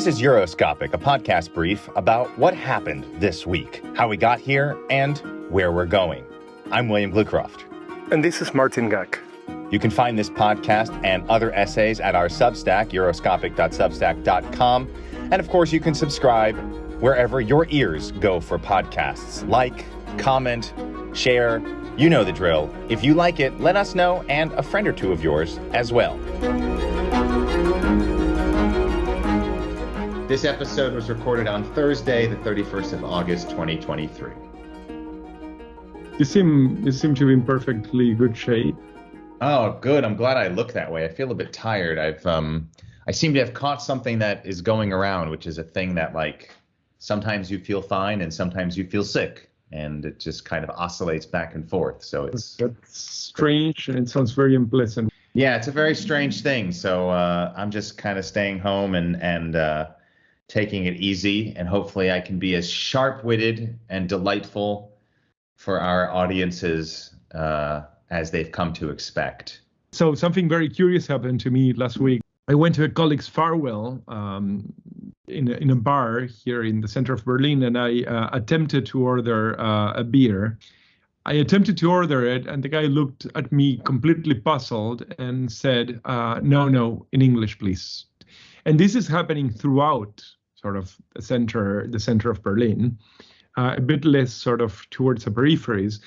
This is Euroscopic, a podcast brief about what happened this week, how we got here, and where we're going. I'm William Glucroft. And this is Martin Gack. You can find this podcast and other essays at our Substack, euroscopic.substack.com. And of course, you can subscribe wherever your ears go for podcasts. Like, comment, share, you know the drill. If you like it, let us know, and a friend or two of yours as well. This episode was recorded on Thursday, the 31st of August, 2023. You seem to be in perfectly good shape. Oh, good. I'm glad I look that way. I feel a bit tired. I seem to have caught something that is going around, which is a thing that, like, sometimes you feel fine and sometimes you feel sick, and it just kind of oscillates back and forth. So that's strange, and it sounds very unpleasant. Yeah, it's a very strange thing. So I'm just kind of staying home and taking it easy, and hopefully I can be as sharp-witted and delightful for our audiences as they've come to expect. So something very curious happened to me last week. I went to a colleague's farewell in a bar here in the center of Berlin, and I attempted to order a beer. I attempted to order it, and the guy looked at me completely puzzled and said, no, in English, please. And this is happening throughout sort of the center of Berlin, a bit less sort of towards the peripheries,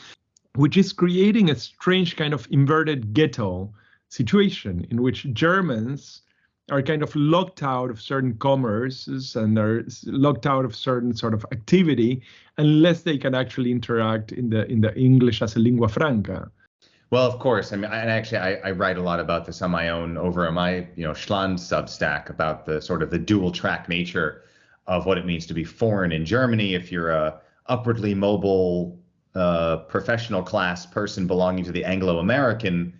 which is creating a strange kind of inverted ghetto situation in which Germans are kind of locked out of certain commerces and they're locked out of certain sort of activity unless they can actually interact in the English as a lingua franca. Well, of course. I mean, I write a lot about this on my own over on my, Schland Substack about the sort of the dual track nature of what it means to be foreign in Germany. If you're a upwardly mobile professional class person belonging to the Anglo-American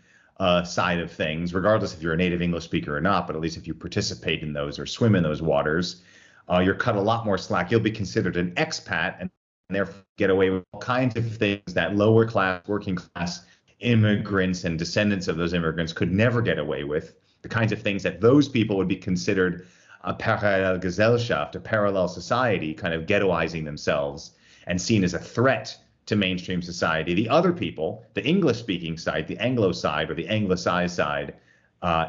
side of things, regardless if you're a native English speaker or not, but at least if you participate in those or swim in those waters, you're cut a lot more slack. You'll be considered an expat and therefore get away with all kinds of things that lower class, working class immigrants and descendants of those immigrants could never get away with, the kinds of things that those people would be considered a Parallelgesellschaft, a parallel society, kind of ghettoizing themselves and seen as a threat to mainstream society. The other people, the English-speaking side, the Anglo side or the Anglicized side,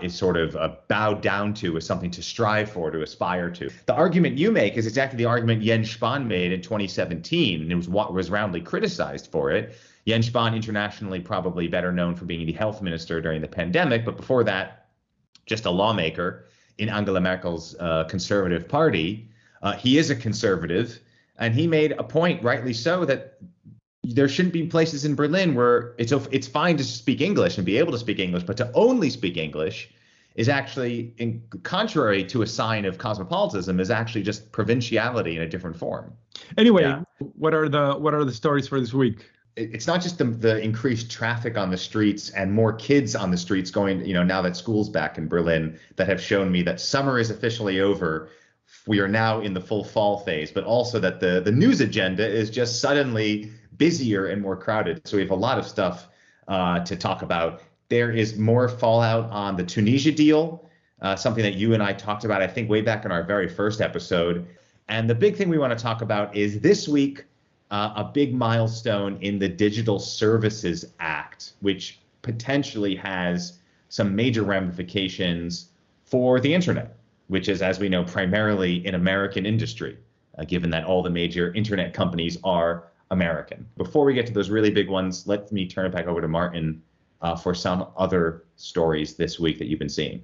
is sort of bowed down to as something to strive for, to aspire to. The argument you make is exactly the argument Jens Spahn made in 2017, and it was roundly criticized for it. Jens Spahn, internationally probably better known for being the health minister during the pandemic, but before that, just a lawmaker in Angela Merkel's conservative party. He is a conservative, and he made a point, rightly so, that there shouldn't be places in Berlin where it's fine to speak English and be able to speak English, but to only speak English is actually, contrary to a sign of cosmopolitanism, is actually just provinciality in a different form. Anyway, Yeah. What are the stories for this week? It's not just the increased traffic on the streets and more kids on the streets going, now that school's back in Berlin, that have shown me that summer is officially over. We are now in the full fall phase, but also that the news agenda is just suddenly busier and more crowded. So we have a lot of stuff to talk about. There is more fallout on the Tunisia deal, something that you and I talked about, I think, way back in our very first episode. And the big thing we want to talk about is this week, a big milestone in the Digital Services Act, which potentially has some major ramifications for the internet, which is, as we know, primarily an American industry, given that all the major internet companies are American. Before we get to those really big ones, let me turn it back over to Martin for some other stories this week that you've been seeing.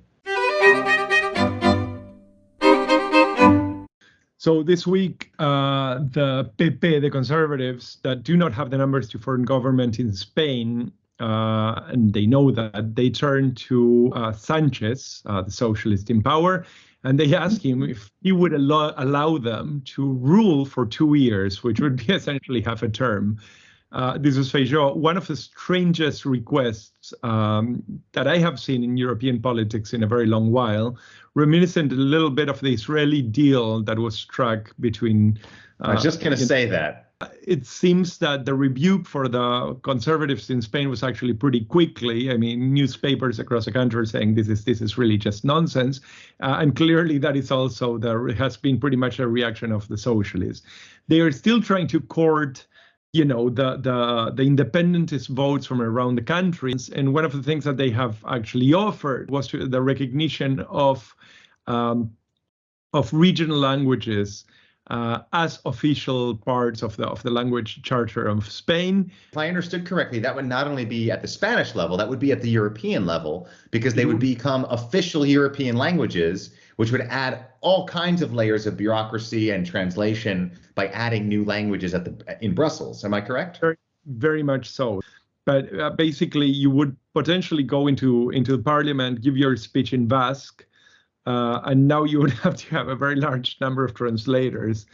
So this week, the PP, the conservatives that do not have the numbers to form government in Spain, and they know that, they turn to Sanchez, the socialist in power, and they ask him if he would allow them to rule for 2 years, which would be essentially half a term. This is Feijóo, one of the strangest requests that I have seen in European politics in a very long while, reminiscent a little bit of the Israeli deal that was struck between I was just going to say that. It seems that the rebuke for the conservatives in Spain was actually pretty quickly. I mean, newspapers across the country are saying this is really just nonsense, and clearly that is also there has been pretty much a reaction of the socialists. They are still trying to court, you know, the independentist votes from around the country, and one of the things that they have actually offered was the recognition of regional languages as official parts of the language charter of Spain. If I understood correctly, that would not only be at the Spanish level, that would be at the European level, because they would become official European languages, which would add all kinds of layers of bureaucracy and translation by adding new languages in Brussels. Am I correct? Very, very much so. But basically, you would potentially go into the parliament, give your speech in Basque, and now you would have to have a very large number of translators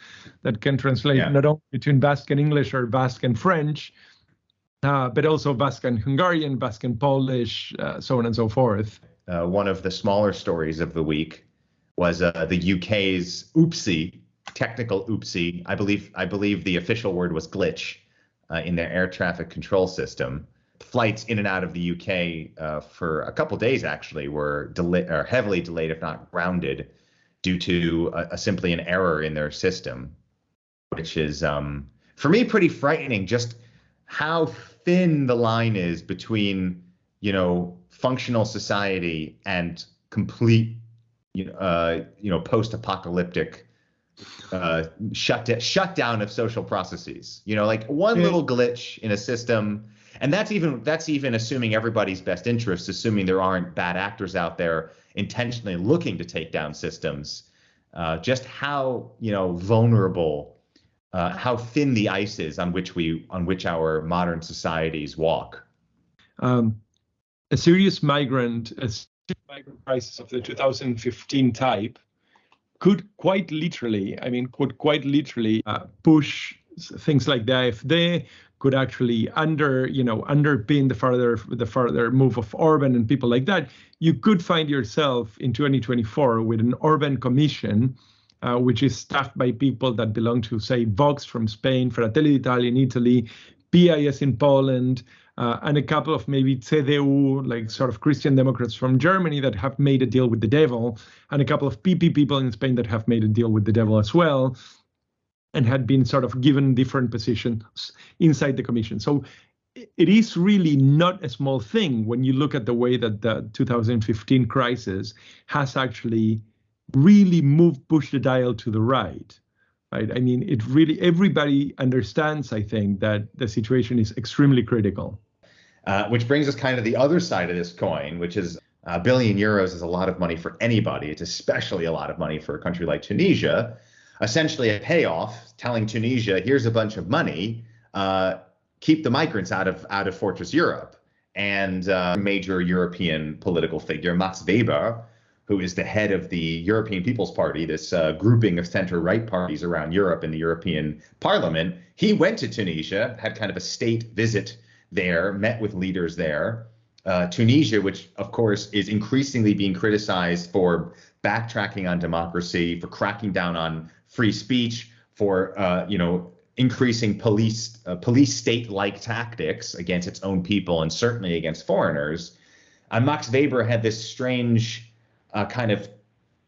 that can translate not only between Basque and English or Basque and French, but also Basque and Hungarian, Basque and Polish, so on and so forth. One of the smaller stories of the week was the UK's oopsie, technical oopsie. I believe the official word was glitch in their air traffic control system. Flights in and out of the UK for a couple days actually were heavily delayed, if not grounded, due to simply an error in their system, which is for me pretty frightening. Just how thin the line is between, you know, functional society and complete, post-apocalyptic shutdown of social processes. You know, like one little glitch in a system. And that's even assuming everybody's best interests, assuming there aren't bad actors out there intentionally looking to take down systems. Just how, you know, vulnerable, how thin the ice is on which our modern societies walk. A serious migrant crisis of the 2015 type could quite literally push things like the AfD, could actually underpin the further move of Orban and people like that. You could find yourself in 2024 with an Orban Commission, which is staffed by people that belong to, say, Vox from Spain, Fratelli d'Italia in Italy, PIS in Poland, and a couple of maybe CDU, like sort of Christian Democrats from Germany that have made a deal with the devil, and a couple of PP people in Spain that have made a deal with the devil as well, and had been sort of given different positions inside the commission. So it is really not a small thing when you look at the way that the 2015 crisis has actually really pushed the dial to the right. Right? I mean, everybody understands, I think, that the situation is extremely critical. Which brings us kind of the other side of this coin, which is €1 billion is a lot of money for anybody. It's especially a lot of money for a country like Tunisia. Essentially a payoff telling Tunisia, here's a bunch of money, keep the migrants out of Fortress Europe. And a major European political figure, Max Weber, who is the head of the European People's Party, this grouping of center-right parties around Europe in the European Parliament, he went to Tunisia, had kind of a state visit there, met with leaders there. Tunisia, which of course is increasingly being criticized for backtracking on democracy, for cracking down on free speech, for increasing police state-like tactics against its own people and certainly against foreigners. Max Weber had this strange kind of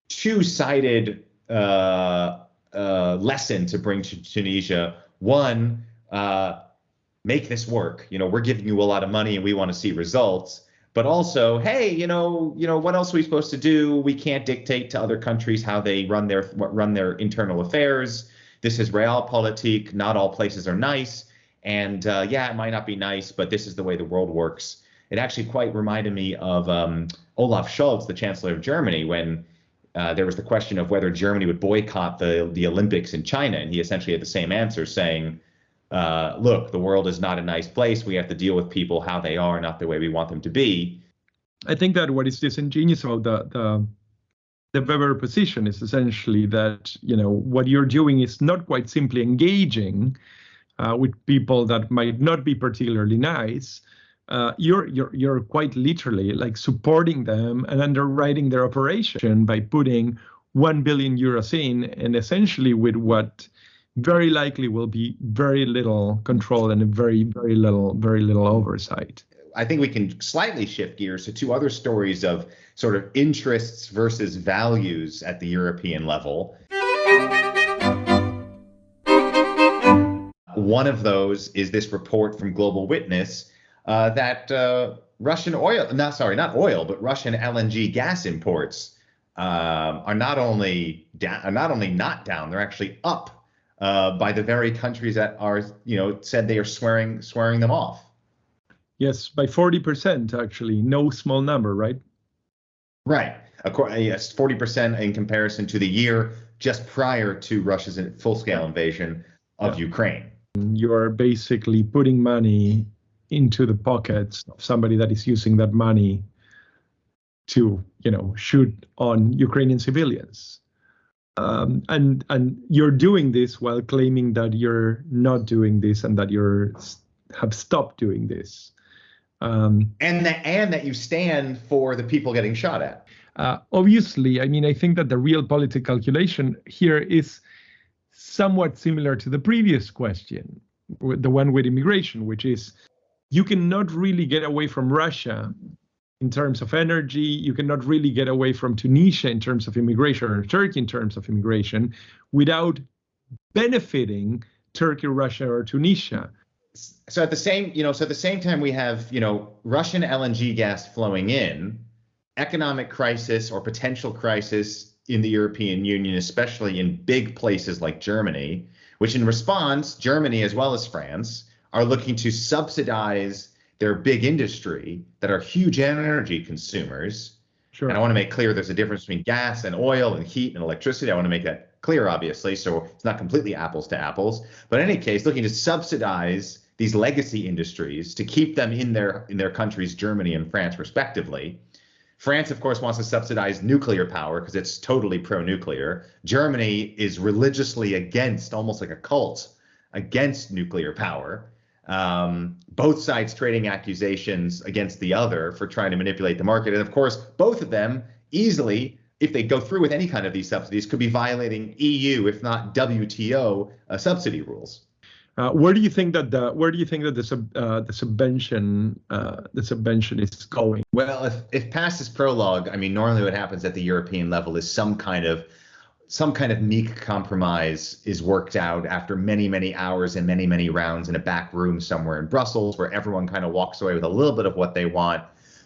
two-sided lesson to bring to Tunisia. One, make this work. You know, we're giving you a lot of money and we want to see results. But also, hey, you know, what else are we supposed to do? We can't dictate to other countries how they run their internal affairs. This is realpolitik. Not all places are nice. And it might not be nice, but this is the way the world works. It actually quite reminded me of Olaf Scholz, the Chancellor of Germany, when there was the question of whether Germany would boycott the Olympics in China. And he essentially had the same answer, saying, look, the world is not a nice place. We have to deal with people how they are, not the way we want them to be. I think that what is disingenuous about the Weber position is essentially that, you know, what you're doing is not quite simply engaging with people that might not be particularly nice. You're quite literally like supporting them and underwriting their operation by putting €1 billion in, and essentially with what very likely will be very little control and very little oversight. I think we can slightly shift gears to two other stories of sort of interests versus values at the European level. One of those is this report from Global Witness that Russian oil, not LNG gas imports are not only not down, they're actually up by the very countries that are, said they are swearing them off. Yes, by 40%, actually. No small number, right? Right. Yes, 40% in comparison to the year just prior to Russia's full-scale invasion of Ukraine. You're basically putting money into the pockets of somebody that is using that money to, shoot on Ukrainian civilians. And you're doing this while claiming that you're not doing this and that have stopped doing this. And that you stand for the people getting shot at. Obviously, I think that the real political calculation here is somewhat similar to the previous question, the one with immigration, which is you cannot really get away from Russia in terms of energy. You cannot really get away from Tunisia in terms of immigration or Turkey in terms of immigration without benefiting Turkey, Russia, or Tunisia. So at the same time we have, Russian LNG gas flowing in, economic crisis or potential crisis in the European Union, especially in big places like Germany, which in response, Germany as well as France are looking to subsidize their big industry that are huge energy consumers. Sure. And I want to make clear there's a difference between gas and oil and heat and electricity. I want to make that clear, obviously, so it's not completely apples to apples. But in any case, looking to subsidize these legacy industries to keep them in their countries, Germany and France, respectively. France, of course, wants to subsidize nuclear power because it's totally pro-nuclear. Germany is religiously against, almost like a cult, against nuclear power. Both sides trading accusations against the other for trying to manipulate the market. And of course, both of them easily, if they go through with any kind of these subsidies, could be violating EU, if not WTO, subsidy rules. Where do you think that the subvention is going? Well, if past this prologue, normally what happens at the European level is some kind of meek compromise is worked out after many hours and many rounds in a back room somewhere in Brussels, where everyone kind of walks away with a little bit of what they want.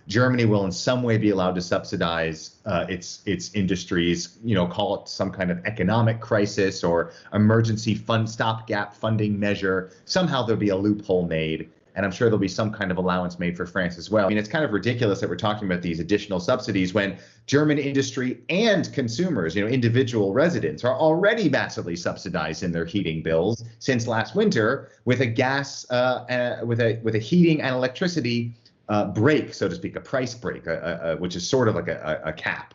Germany will in some way be allowed to subsidize its industries, call it some kind of economic crisis or emergency fund stopgap funding measure. Somehow there'll be a loophole made, and I'm sure there'll be some kind of allowance made for France as well. It's kind of ridiculous that we're talking about these additional subsidies when German industry and consumers, individual residents, are already massively subsidized in their heating bills since last winter with a gas, with a heating and electricity break, so to speak, a price break, which is sort of like a cap.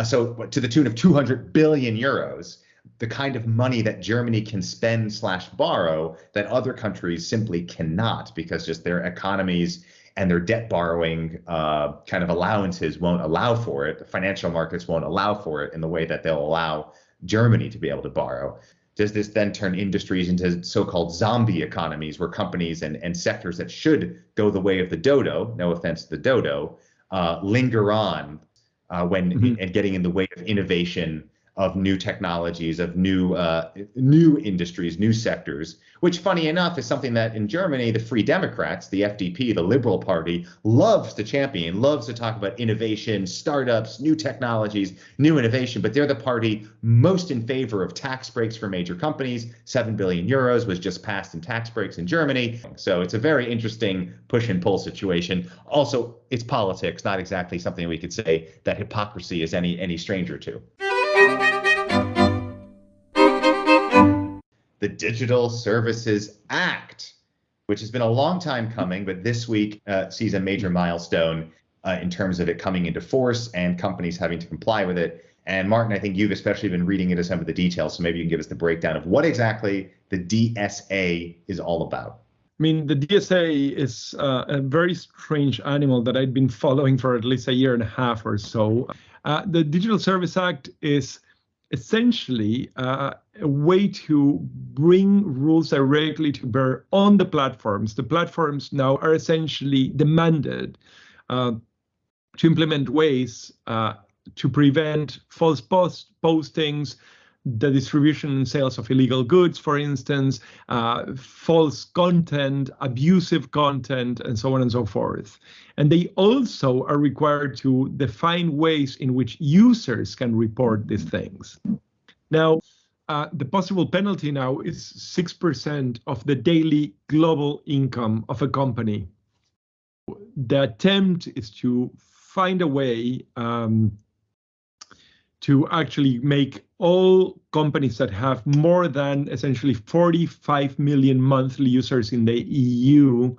So to the tune of 200 billion euros, the kind of money that Germany can spend/borrow that other countries simply cannot, because just their economies and their debt borrowing kind of allowances won't allow for it. The financial markets won't allow for it in the way that they'll allow Germany to be able to borrow. Does this then turn industries into so-called zombie economies where companies and sectors that should go the way of the dodo, no offense to the dodo, linger on and getting in the way of innovation, of new technologies, of new industries, new sectors, which funny enough is something that in Germany, the Free Democrats, the FDP, the Liberal Party, loves to champion, loves to talk about innovation, startups, new technologies, new innovation, but they're the party most in favor of tax breaks for major companies. 7 billion euros was just passed in tax breaks in Germany. So it's a very interesting push and pull situation. Also, it's politics, not exactly something we could say that hypocrisy is any stranger to. The Digital Services Act, which has been a long time coming, but this week sees a major milestone in terms of it coming into force and companies having to comply with it. And Martin, I think you've especially been reading into some of the details, so maybe you can give us the breakdown of what exactly the DSA is all about. The DSA is a very strange animal that I'd been following for at least a year and a half or so. The Digital Service Act is essentially a way to bring rules directly to bear on the platforms. The platforms now are essentially demanded to implement ways to prevent false postings, the distribution and sales of illegal goods, for instance, false content, abusive content, and so on and so forth. And they also are required to define ways in which users can report these things. Now, the possible penalty now is 6% of the daily global income of a company. The attempt is to find a way to actually make all companies that have more than essentially 45 million monthly users in the EU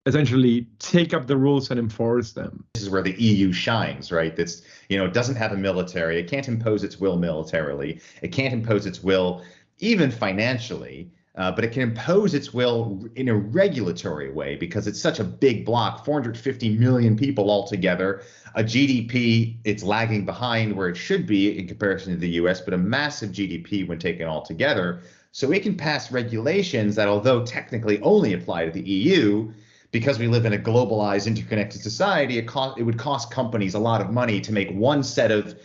essentially take up the rules and enforce them. This is where the EU shines, right? That's, it doesn't have a military. It can't impose its will militarily. It can't impose its will even financially. But it can impose its will in a regulatory way because it's such a big block, 450 million people altogether, a GDP, it's lagging behind where it should be in comparison to the US, but a massive GDP when taken all together. So it can pass regulations that, although technically only apply to the EU, because we live in a globalized, interconnected society, it would cost companies a lot of money to make one set of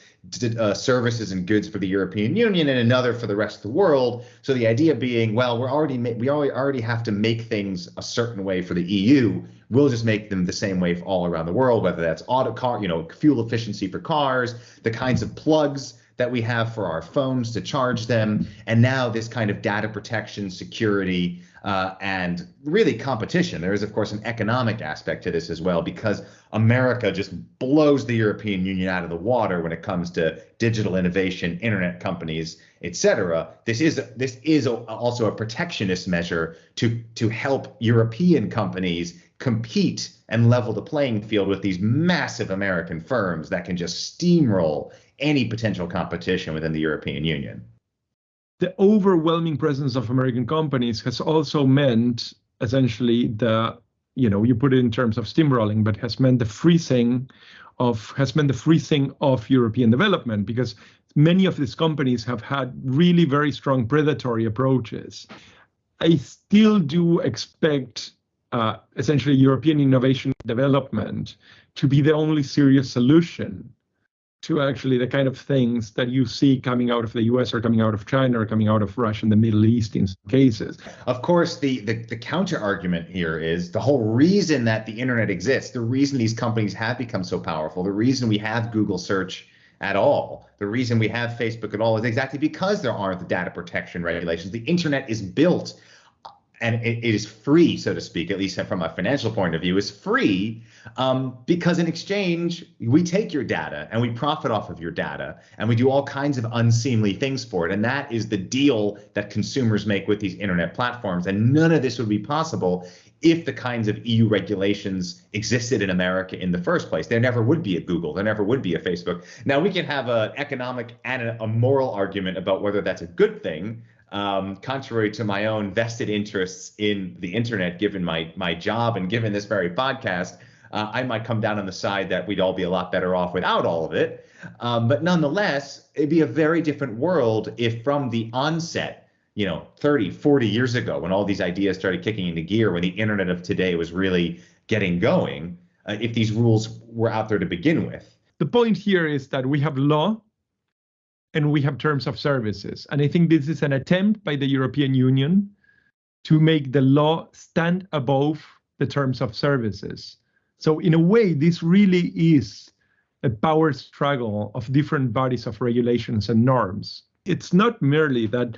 services and goods for the European Union and another for the rest of the world. So the idea being, well, we already have to make things a certain way for the EU. We'll just make them the same way all around the world, whether that's fuel efficiency for cars, the kinds of plugs that we have for our phones to charge them, and now this kind of data protection, security, and really competition. There is, of course, an economic aspect to this as well, because America just blows the European Union out of the water when it comes to digital innovation, internet companies, etc. This is also a protectionist measure to help European companies compete and level the playing field with these massive American firms that can just steamroll any potential competition within the European Union. The overwhelming presence of American companies has also meant essentially you put it in terms of steamrolling, but has meant the freezing of European development, because many of these companies have had really very strong predatory approaches. I still do expect essentially European innovation development to be the only serious solution to actually the kind of things that you see coming out of the US or coming out of China or coming out of Russia and the Middle East in some cases. Of course, the counter argument here is the whole reason that the internet exists, the reason these companies have become so powerful, the reason we have Google search at all, the reason we have Facebook at all is exactly because there aren't the data protection regulations. The internet is built and it is free, so to speak, at least from a financial point of view, is free because in exchange, we take your data and we profit off of your data and we do all kinds of unseemly things for it. And that is the deal that consumers make with these internet platforms. And none of this would be possible if the kinds of EU regulations existed in America in the first place. There never would be a Google, there never would be a Facebook. Now, we can have an economic and a moral argument about whether that's a good thing. Contrary to my own vested interests in the internet, given my job and given this very podcast, I might come down on the side that we'd all be a lot better off without all of it. But nonetheless, it'd be a very different world if from the onset, 30, 40 years ago, when all these ideas started kicking into gear, when the internet of today was really getting going, if these rules were out there to begin with. The point here is that we have law and we have terms of services. And I think this is an attempt by the European Union to make the law stand above the terms of services. So in a way, this really is a power struggle of different bodies of regulations and norms. It's not merely that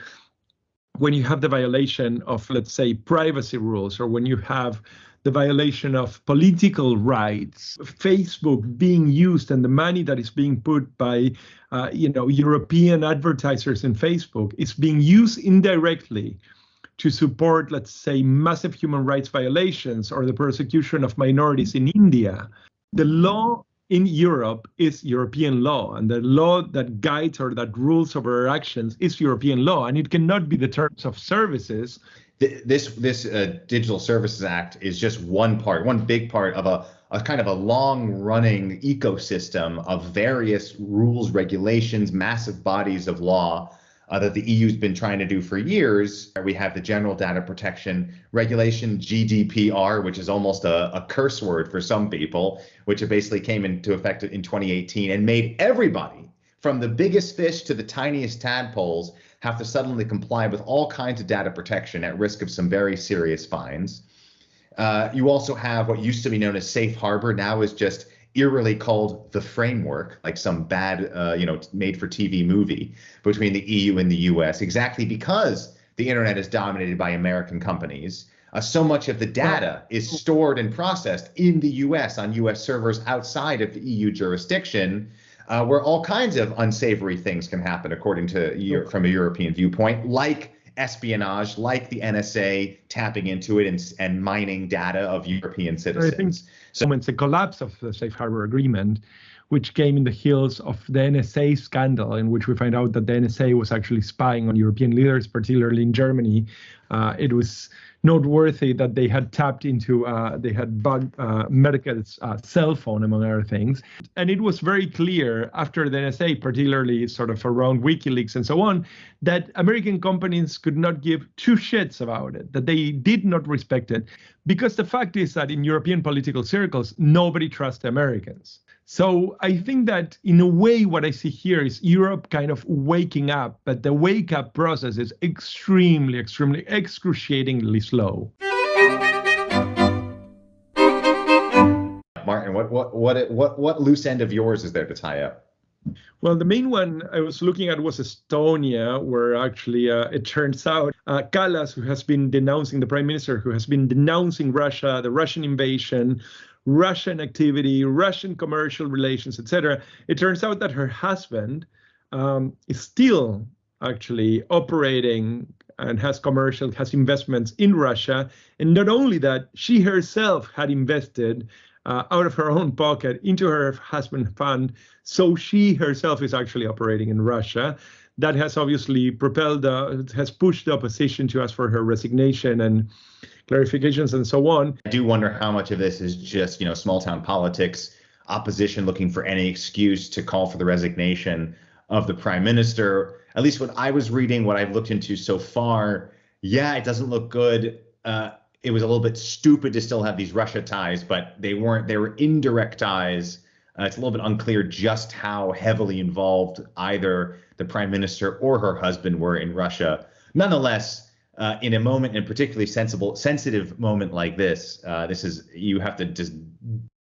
when you have the violation of, let's say, privacy rules, or when you have the violation of political rights, Facebook being used and the money that is being put by, European advertisers in Facebook is being used indirectly to support, let's say, massive human rights violations or the persecution of minorities in India. The law in Europe is European law, and the law that guides or that rules over our actions is European law, and it cannot be the terms of services. This Digital Services Act is just one big part of a kind of a long-running ecosystem of various rules, regulations, massive bodies of law that the EU's been trying to do for years. We have the General Data Protection Regulation, GDPR, which is almost a curse word for some people, which basically came into effect in 2018 and made everybody, from the biggest fish to the tiniest tadpoles, have to suddenly comply with all kinds of data protection at risk of some very serious fines. You also have what used to be known as safe harbor, now is just eerily called the framework, like some bad, made for TV movie between the EU and the US, exactly because the internet is dominated by American companies. So much of the data is stored and processed in the US on US servers outside of the EU jurisdiction, where all kinds of unsavory things can happen, according to from a European viewpoint, like espionage, like the NSA tapping into it and mining data of European citizens. So it's the collapse of the Safe Harbor Agreement, which came in the heels of the NSA scandal, in which we find out that the NSA was actually spying on European leaders, particularly in Germany. It was noteworthy that they had tapped into, they had bugged Merkel's cell phone, among other things. And it was very clear after the NSA, particularly sort of around WikiLeaks and so on, that American companies could not give two shits about it, that they did not respect it. Because the fact is that in European political circles, nobody trusts the Americans. So I think that in a way, what I see here is Europe kind of waking up, but the wake up process is extremely, excruciatingly slow. Martin, what loose end of yours is there to tie up? Well, the main one I was looking at was Estonia, where actually it turns out Kallas, who has been denouncing, the prime minister, who has been denouncing Russia, the Russian invasion, Russian activity, Russian commercial relations, etc. It turns out that her husband is still actually operating and has investments in Russia. And not only that, she herself had invested out of her own pocket into her husband's fund. So she herself is actually operating in Russia. That has obviously has pushed the opposition to ask for her resignation and clarifications and so on. I do wonder how much of this is just, small town politics, opposition looking for any excuse to call for the resignation of the prime minister. At least what I was reading, what I've looked into so far, it doesn't look good. It was a little bit stupid to still have these Russia ties, but they were indirect ties. It's a little bit unclear just how heavily involved either the prime minister or her husband were in Russia. Nonetheless, in a moment, and particularly sensitive moment like this, you have to just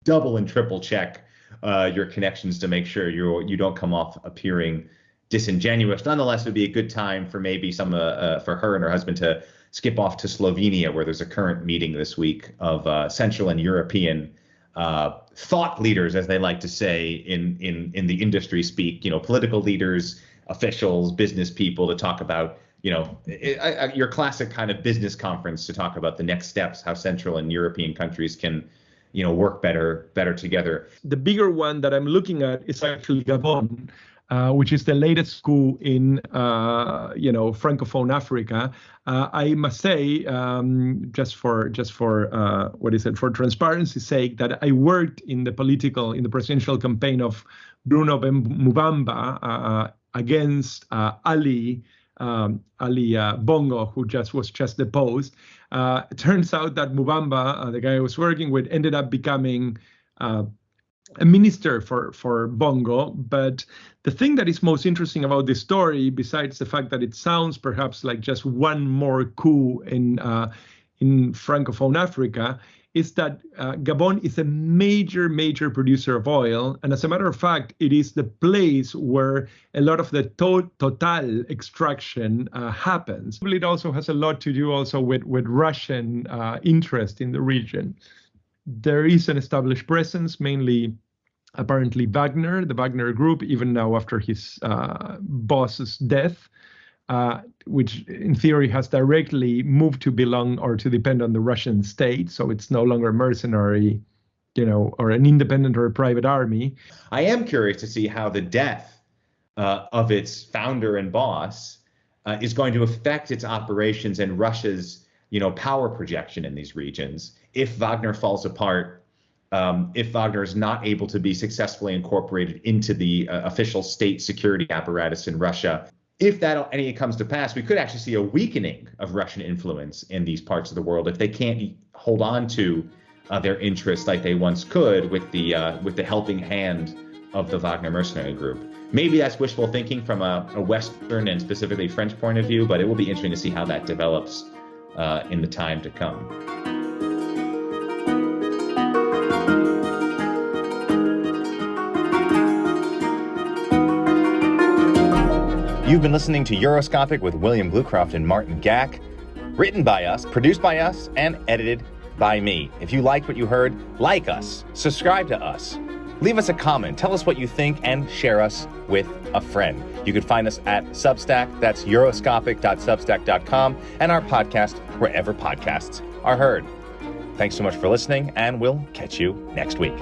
double and triple check your connections to make sure you don't come off appearing disingenuous. Nonetheless, it would be a good time for maybe for her and her husband to skip off to Slovenia, where there's a current meeting this week of Central and European thought leaders, as they like to say in the industry speak, political leaders, officials, business people, to talk about, your classic kind of business conference to talk about the next steps, how Central and European countries can, work better together. The bigger one that I'm looking at is actually Gabon, which is the latest coup in, Francophone Africa. I must say, for transparency's sake, that I worked in the presidential campaign of Bruno Mubamba against Ali Bongo, who was just deposed. It turns out that Mubamba, the guy I was working with, ended up becoming a minister for Bongo. But the thing that is most interesting about this story, besides the fact that it sounds perhaps like just one more coup in Francophone Africa, is that Gabon is a major producer of oil. And as a matter of fact, it is the place where a lot of the total extraction happens. It also has a lot to do also with Russian interest in the region. There is an established presence, mainly apparently Wagner, the Wagner group, even now after his boss's death, which in theory has directly moved to belong or to depend on the Russian state. So it's no longer mercenary, or an independent or a private army. I am curious to see how the death of its founder and boss is going to affect its operations and Russia's, power projection in these regions. If Wagner falls apart, if Wagner is not able to be successfully incorporated into the official state security apparatus in Russia. If any comes to pass, we could actually see a weakening of Russian influence in these parts of the world if they can't hold on to their interests like they once could with the helping hand of the Wagner mercenary group. Maybe that's wishful thinking from a Western and specifically French point of view, but it will be interesting to see how that develops in the time to come. You've been listening to Euroscopic with William Bluecroft and Martin Gack, written by us, produced by us, and edited by me. If you liked what you heard, like us, subscribe to us, leave us a comment, tell us what you think, and share us with a friend. You can find us at Substack, that's euroscopic.substack.com, and our podcast wherever podcasts are heard. Thanks so much for listening, and we'll catch you next week.